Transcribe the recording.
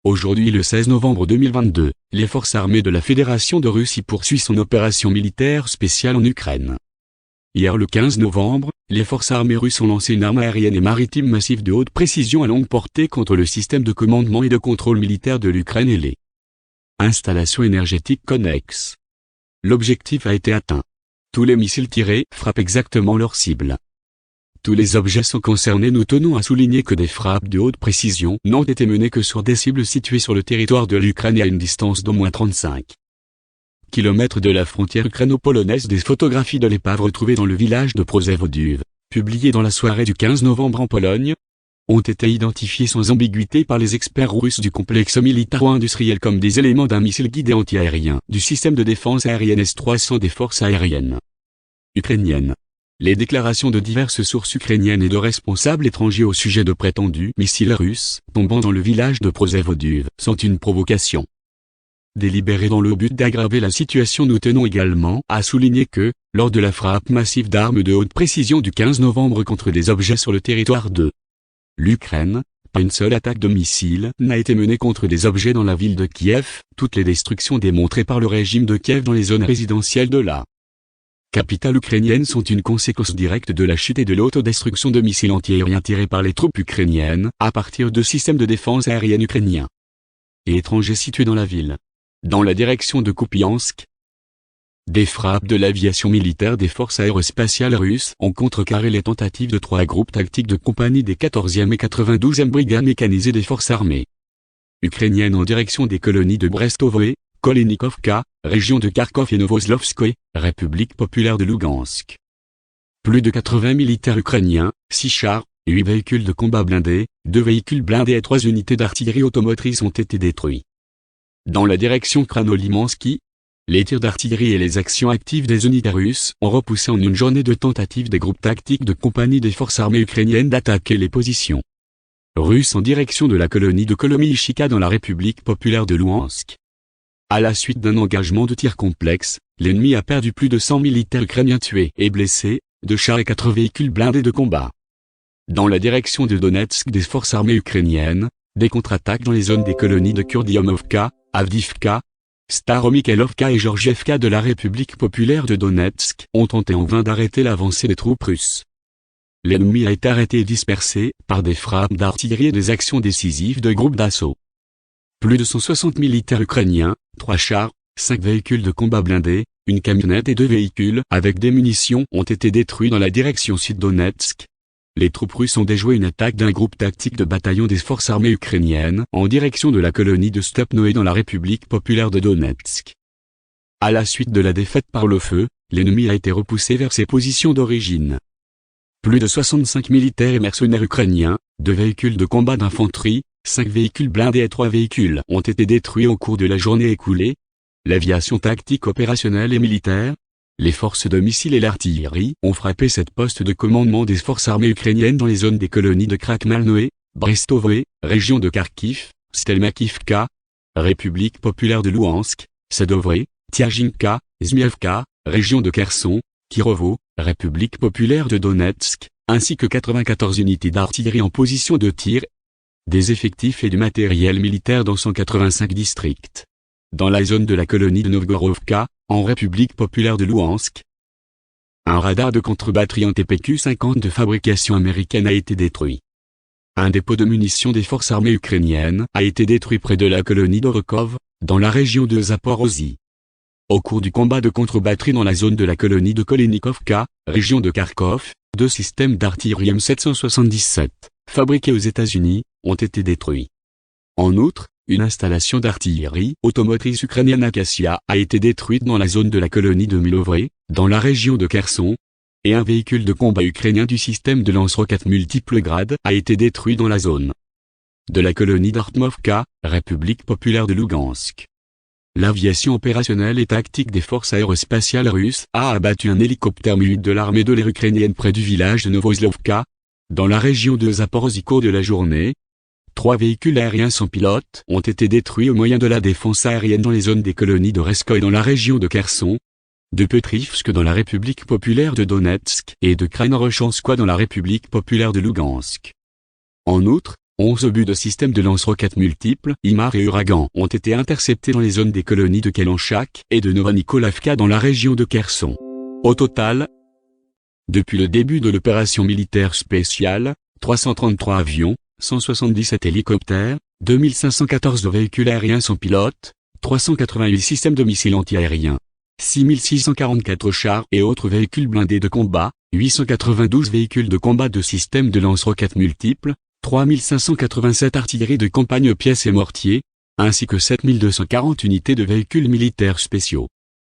Aujourd'hui le 16 novembre 2022, les forces armées de la Fédération de Russie poursuivent son opération militaire spéciale en Ukraine. Hier le 15 novembre, les forces armées russes ont lancé une arme aérienne et maritime massive de haute précision à longue portée contre le système de commandement et de contrôle militaire de l'Ukraine et les installations énergétiques connexes. L'objectif a été atteint. Tous les missiles tirés frappent exactement leur cible. Tous les objets sont concernés. Nous tenons à souligner que des frappes de haute précision n'ont été menées que sur des cibles situées sur le territoire de l'Ukraine et à une distance d'au moins 35 km de la frontière ukraino-polonaise. Des photographies de l'épave retrouvées dans le village de Przewodzice, publiées dans la soirée du 15 novembre en Pologne, ont été identifiées sans ambiguïté par les experts russes du complexe militaro-industriel comme des éléments d'un missile guidé anti-aérien du système de défense aérienne S-300 des forces aériennes ukrainiennes. Les déclarations de diverses sources ukrainiennes et de responsables étrangers au sujet de prétendus missiles russes tombant dans le village de Przewodzice sont une provocation délibérée dans le but d'aggraver la situation. Nous tenons également à souligner que, lors de la frappe massive d'armes de haute précision du 15 novembre contre des objets sur le territoire de l'Ukraine, pas une seule attaque de missiles n'a été menée contre des objets dans la ville de Kiev. Toutes les destructions démontrées par le régime de Kiev dans les zones résidentielles de la capitale ukrainienne sont une conséquence directe de la chute et de l'autodestruction de missiles antiaériens tirés par les troupes ukrainiennes à partir de systèmes de défense aérienne ukrainiens et étrangers situés dans la ville. Dans la direction de Kupiansk, des frappes de l'aviation militaire des forces aérospatiales russes ont contrecarré les tentatives de 3 groupes tactiques de compagnie des 14e et 92e brigades mécanisées des forces armées ukrainiennes en direction des colonies de Brestovo, Kolenikovka, région de Kharkov et Novoslovskoye, République populaire de Lougansk. Plus de 80 militaires ukrainiens, 6 chars, 8 véhicules de combat blindés, 2 véhicules blindés et 3 unités d'artillerie automotrice ont été détruits. Dans la direction Krasnolimansky, les tirs d'artillerie et les actions actives des unités russes ont repoussé en une journée de tentatives des groupes tactiques de compagnie des forces armées ukrainiennes d'attaquer les positions russes en direction de la colonie de Kolomyshika dans la République populaire de Louhansk. À la suite d'un engagement de tir complexe, l'ennemi a perdu plus de 100 militaires ukrainiens tués et blessés, 2 chars et 4 véhicules blindés de combat. Dans la direction de Donetsk des forces armées ukrainiennes, des contre-attaques dans les zones des colonies de Kurdiamovka, Avdivka, Staromikhaïlovka et Georgievka de la République populaire de Donetsk ont tenté en vain d'arrêter l'avancée des troupes russes. L'ennemi a été arrêté et dispersé par des frappes d'artillerie et des actions décisives de groupes d'assaut. Plus de 160 militaires ukrainiens, 3 chars, 5 véhicules de combat blindés, une camionnette et 2 véhicules avec des munitions ont été détruits dans la direction sud-Donetsk. Les troupes russes ont déjoué une attaque d'un groupe tactique de bataillon des forces armées ukrainiennes en direction de la colonie de Stepnoé dans la République populaire de Donetsk. À la suite de la défaite par le feu, l'ennemi a été repoussé vers ses positions d'origine. Plus de 65 militaires et mercenaires ukrainiens, 2 véhicules de combat d'infanterie, 5 véhicules blindés et 3 véhicules ont été détruits au cours de la journée écoulée. L'aviation tactique opérationnelle et militaire, les forces de missiles et l'artillerie ont frappé cette poste de commandement des forces armées ukrainiennes dans les zones des colonies de Krakmalnoe, Brestovo, région de Kharkiv, Stelmakivka, République populaire de Louhansk, Sadovo, Tiajinka, Zmievka, région de Kherson, Kirovo, République populaire de Donetsk, ainsi que 94 unités d'artillerie en position de tir, des effectifs et du matériel militaire dans 185 districts. Dans la zone de la colonie de Novgorovka, en République populaire de Louhansk, un radar de contre-batterie en TPQ-50 de fabrication américaine a été détruit. Un dépôt de munitions des forces armées ukrainiennes a été détruit près de la colonie d'Orokov, dans la région de Zaporozhye. Au cours du combat de contre-batterie dans la zone de la colonie de Kolenikovka, région de Kharkov, 2 systèmes d'artillerie M777, fabriqués aux États-Unis, ont été détruits. En outre, une installation d'artillerie automotrice ukrainienne Acacia a été détruite dans la zone de la colonie de Milovre, dans la région de Kherson, et un véhicule de combat ukrainien du système de lance-roquettes multiples grades a été détruit dans la zone de la colonie d'Artmovka, République populaire de Lougansk. L'aviation opérationnelle et tactique des forces aérospatiales russes a abattu un hélicoptère Mi-8 de l'armée de l'air ukrainienne près du village de Novoslovka, dans la région de Zaporozhye. Au cours de la journée, 3 véhicules aériens sans pilote ont été détruits au moyen de la défense aérienne dans les zones des colonies de Reskoï dans la région de Kherson, de Petrivsk dans la République populaire de Donetsk et de Krasnoyarsk dans la République populaire de Lougansk. En outre, 11 obus de systèmes de lance-roquettes multiples, IMAR et Uragan, ont été interceptés dans les zones des colonies de Kelanchak et de Nova-Nikolavka dans la région de Kherson. Au total, depuis le début de l'opération militaire spéciale, 333 avions, 177 hélicoptères, 2514 véhicules aériens sans pilote, 388 systèmes de missiles antiaériens, 6644 chars et autres véhicules blindés de combat, 892 véhicules de combat de systèmes de lance-roquettes multiples, 3587 artilleries de campagne pièces et mortiers, ainsi que 7240 unités de véhicules militaires spéciaux.